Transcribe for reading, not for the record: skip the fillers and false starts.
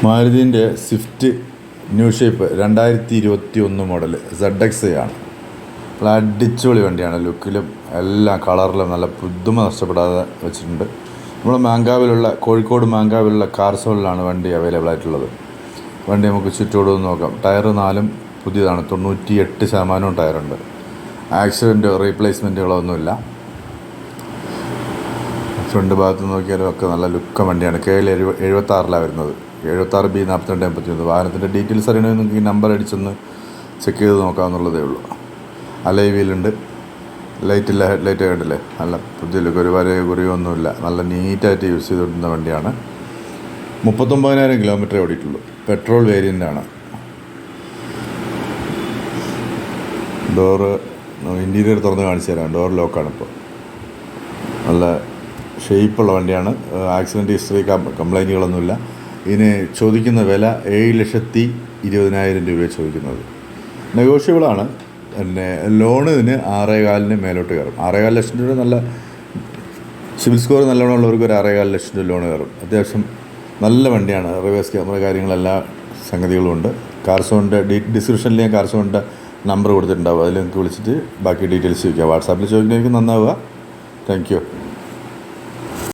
മാരുതിൻ്റെ Swift new shape 2021 model ZX ആണ്. നല്ല അടിച്ചുപൊളി വണ്ടിയാണ്. ലുക്കിലും എല്ലാ കളറിലും നല്ല പുതുമ നഷ്ടപ്പെടാതെ വെച്ചിട്ടുണ്ട്. നമ്മൾ മാങ്കാവിലുള്ള കോഴിക്കോട് മാങ്കാവിലുള്ള കാർ സോളിലാണ് വണ്ടി അവൈലബിൾ ആയിട്ടുള്ളത്. വണ്ടി നമുക്ക് ചുറ്റോടും നോക്കാം. ടയർ 4 പുതിയതാണ്. 98% ടയറുണ്ട്. ആക്സിഡൻറ്റ് റീപ്ലേസ്മെൻറ്റുകളൊന്നുമില്ല. ഫ്രണ്ട് ഭാഗത്ത് നോക്കിയാലും ഒക്കെ നല്ല ലുക്ക വണ്ടിയാണ്. KL 76 വരുന്നത്. 76B 4281. വാഹനത്തിൻ്റെ ഡീറ്റെയിൽസ് അറിയണമെങ്കിൽ നിങ്ങൾക്ക് ഈ നമ്പർ അടിച്ചൊന്ന് ചെക്ക് ചെയ്ത് നോക്കാമെന്നുള്ളതേ ഉള്ളൂ. അലോയ് വീലുണ്ട്. ലൈറ്റില്ല, ഹെഡ് ലൈറ്റ് കണ്ടില്ലേ, നല്ല പുതിയ ലുക്ക്. ഒരു വരയോ കുറിയോ ഒന്നുമില്ല. നല്ല നീറ്റായിട്ട് യൂസ് ചെയ്തുകൊണ്ടിരുന്ന വണ്ടിയാണ്. 39,000 കിലോമീറ്റർ ഓടിയിട്ടുള്ളൂ. പെട്രോൾ വേരിയൻ്റാണ്. ഡോറ് ഇൻറ്റീരിയർ തുറന്ന് കാണിച്ചു തരാം. ഡോർ ലോക്കാണ്. ഇപ്പോൾ നല്ല ഷേപ്പുള്ള വണ്ടിയാണ്. ആക്സിഡൻറ്റ് ഹിസ്റ്ററി കംപ്ലൈൻറ്റുകളൊന്നുമില്ല. ഇതിന് ചോദിക്കുന്ന വില 7,20,000 രൂപ ചോദിക്കുന്നത്. നെഗോഷ്യബിളാണ്. പിന്നെ ലോണ് ഇതിന് 6,15 മേലോട്ട് കയറും. 6,15 ലക്ഷം രൂപ. നല്ല സിവിൽ സ്കോർ നല്ലോണം ഉള്ളവർക്ക് ഒരു 6,15 ലക്ഷം രൂപ ലോണ് കയറും. അത്യാവശ്യം നല്ല വണ്ടിയാണ്. റിവേഴ്സ് ക്യാമറ കാര്യങ്ങളെല്ലാ സംഗതികളും ഉണ്ട്. കാർസോണിൻ്റെ ഡിസ്ക്രിപ്ഷനിൽ ഞാൻ കാർസോണിൻ്റെ നമ്പർ കൊടുത്തിട്ടുണ്ടാവും. അതിൽ നിങ്ങൾക്ക് വിളിച്ചിട്ട് ബാക്കി ഡീറ്റെയിൽസ് ചോദിക്കാം. വാട്സാപ്പിൽ ചോദിക്കുന്നതായിരിക്കും നന്നാവുക. Thank U.